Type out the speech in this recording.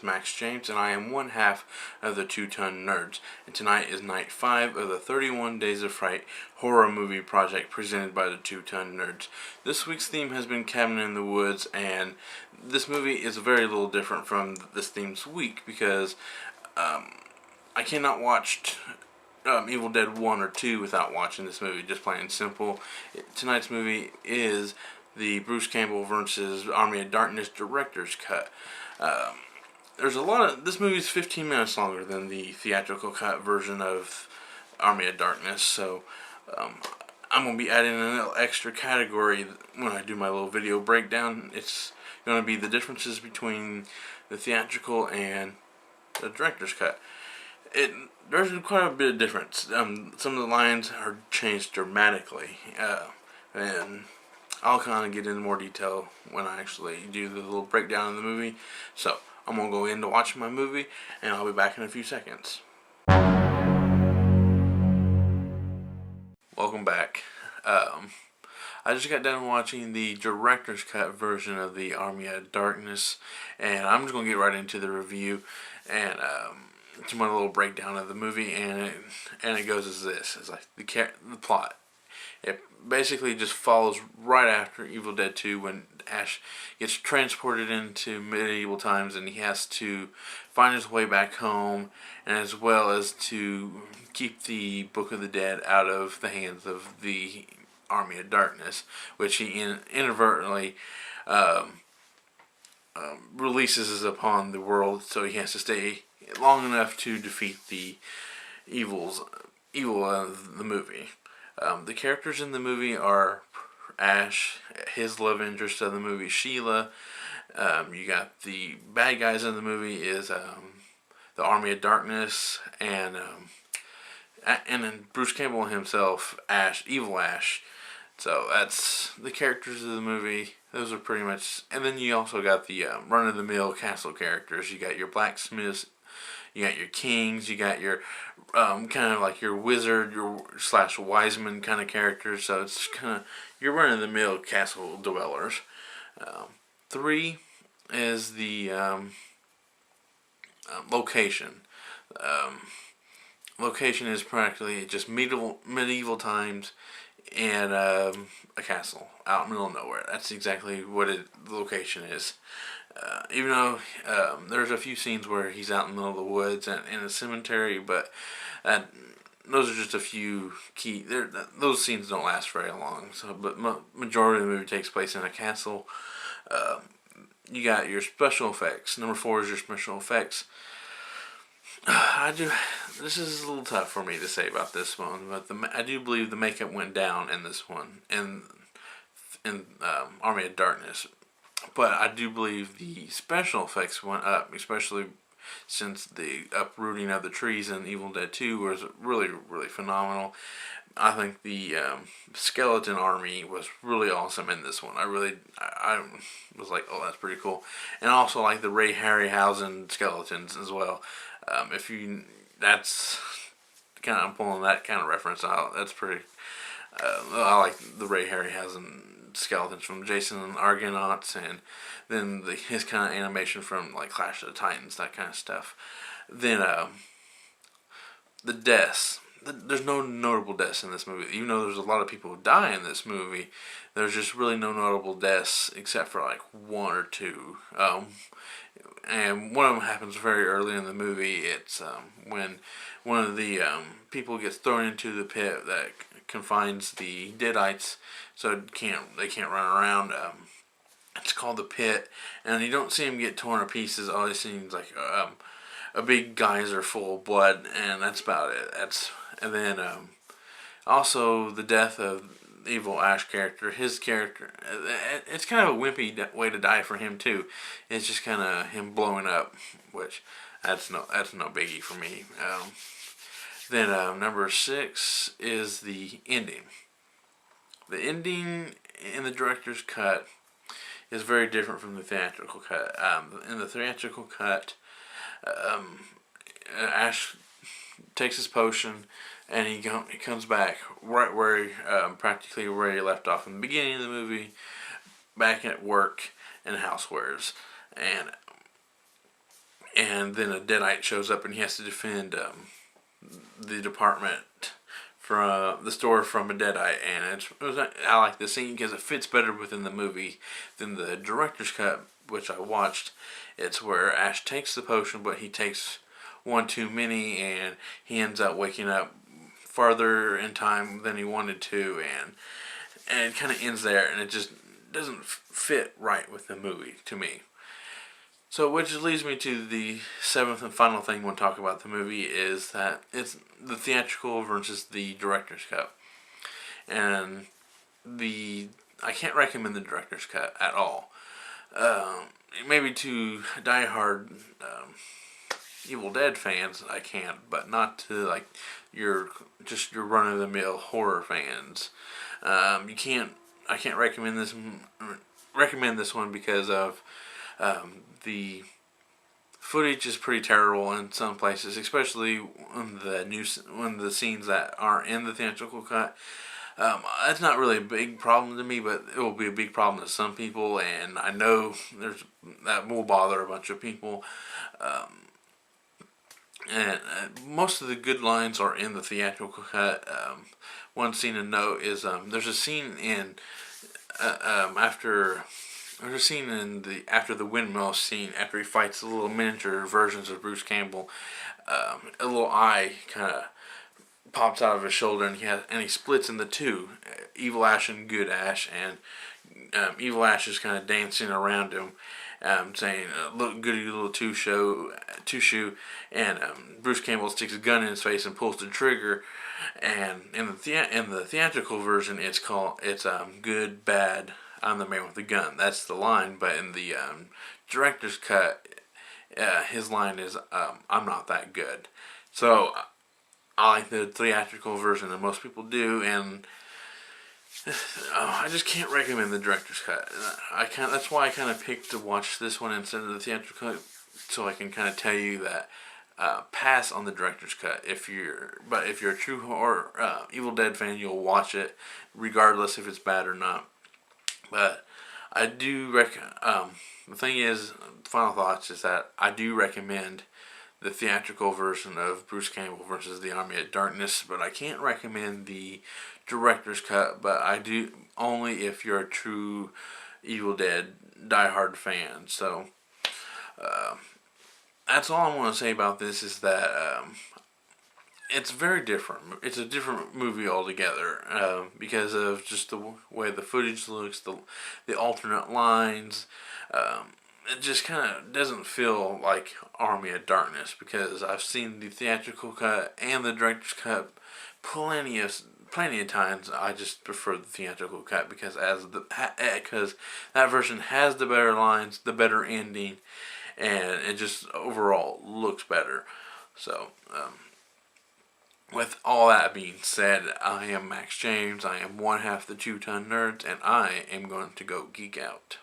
is Max James, and I am one half of the Two-Ton Nerds. And tonight is night 5 of the 31 Days of Fright horror movie project presented by the Two-Ton Nerds. This week's theme has been Cabin in the Woods, and this movie is very little different from this theme's week because I cannot watch Evil Dead 1 or 2 without watching this movie, just plain and simple. Tonight's movie is the Bruce Campbell versus Army of Darkness director's cut. This movie is 15 minutes longer than the theatrical cut version of Army of Darkness, so I'm going to be adding a little extra category when I do my little video breakdown. It's going to be the differences between the theatrical and the director's cut. There's quite a bit of difference. Some of the lines are changed dramatically, and I'll kind of get into more detail when I actually do the little breakdown of the movie. So, I'm going to go into watching my movie, and I'll be back in a few seconds. Welcome back. I just got done watching the director's cut version of the Army of Darkness, and I'm just going to get right into the review, and to my little breakdown of the movie, and it goes as this. It's like the plot. It basically just follows right after Evil Dead 2 when Ash gets transported into medieval times and he has to find his way back home, and as well as to keep the Book of the Dead out of the hands of the Army of Darkness, which he inadvertently releases upon the world, so he has to stay long enough to defeat the evil of the movie. The characters in the movie are Ash, his love interest of the movie, Sheila. You got the bad guys in the movie is the Army of Darkness, and then Bruce Campbell himself, Ash, Evil Ash. So that's the characters of the movie. Those are pretty much, and then you also got the run-of-the-mill castle characters. You got your blacksmiths, you got your kings, you got your kind of like your wizard, your / wiseman kind of characters. So it's kind of your run-of-the-mill castle dwellers. 3 is the location. Location is practically just medieval times and a castle out in the middle of nowhere. That's exactly what the location is. Even though there's a few scenes where he's out in the middle of the woods and in a cemetery, but those are just a few key. Those scenes don't last very long. So, but majority of the movie takes place in a castle. You got your special effects. Number 4 is your special effects. This is a little tough for me to say about this one, but I do believe the makeup went down in this one, in Army of Darkness. But I do believe the special effects went up, especially since the uprooting of the trees in Evil Dead 2 was really, really phenomenal. I think the skeleton army was really awesome in this one. I was like, oh, that's pretty cool. And also like the Ray Harryhausen skeletons as well. That's kind of, I'm pulling that kind of reference out. That's pretty. I like the Ray Harryhausen skeletons from Jason and the Argonauts, and then his kind of animation from like Clash of the Titans, that kind of stuff. Then the deaths. There's no notable deaths in this movie. Even though there's a lot of people who die in this movie, there's just really no notable deaths except for like 1 or 2. And one of them happens very early in the movie. It's when one of the people gets thrown into the pit that confines the Deadites, so they can't run around. It's called the pit, and you don't see him get torn to pieces. All he seems like a big geyser full of blood, and that's about it. And then also the death of the Evil Ash character. His character, it's kind of a wimpy way to die for him too. It's just kind of him blowing up, which that's no biggie for me. Then number 6 is the ending. The ending in the director's cut is very different from the theatrical cut. In the theatrical cut, Ash takes his potion and he comes back right where practically where he left off in the beginning of the movie, back at work and housewares. And and then a Deadite shows up and he has to defend the department from the store from a Deadite, and I like the scene because it fits better within the movie than the director's cut, which I watched. It's where Ash takes the potion, but he takes one too many, and he ends up waking up farther in time than he wanted to, and it kind of ends there, and it just doesn't fit right with the movie to me. So, which leads me to the seventh and final thing we'll talk about the movie is that it's the theatrical versus the director's cut. And I can't recommend the director's cut at all. Maybe to diehard Evil Dead fans, I can, but not to like your run of the mill horror fans. I can't recommend this one because of the footage is pretty terrible in some places, especially when the scenes that aren't in the theatrical cut. That's not really a big problem to me, but it will be a big problem to some people, and I know that will bother a bunch of people. And most of the good lines are in the theatrical cut. One scene to note is there's a scene in after. There's a scene after the windmill scene, after he fights the little miniature versions of Bruce Campbell. A little eye kind of pops out of his shoulder, and he splits into two, Evil Ash and Good Ash, and Evil Ash is kind of dancing around him, saying "Look, goody little two shoe," and Bruce Campbell sticks a gun in his face and pulls the trigger. And in the theatrical version, it's "Good, bad, I'm the man with the gun." That's the line, but in the director's cut, his line is "I'm not that good." So I like the theatrical version, and most people do, and I just can't recommend the director's cut. That's why I kind of picked to watch this one instead of the theatrical cut, so I can kind of tell you that pass on the director's cut. If you're a true horror Evil Dead fan, you'll watch it regardless if it's bad or not. But I do the thing is, final thoughts is that I do recommend the theatrical version of Bruce Campbell versus the Army of Darkness, but I can't recommend the director's cut, but I do only if you're a true Evil Dead diehard fan. So that's all I want to say about this is that it's very different. It's a different movie altogether because of just the way the footage looks, the alternate lines. It just kind of doesn't feel like Army of Darkness because I've seen the theatrical cut and the director's cut plenty of times. I just prefer the theatrical cut because because that version has the better lines, the better ending, and it just overall looks better. So, with all that being said, I am Max James. I am one half the 2 Ton Nerds, and I am going to go geek out.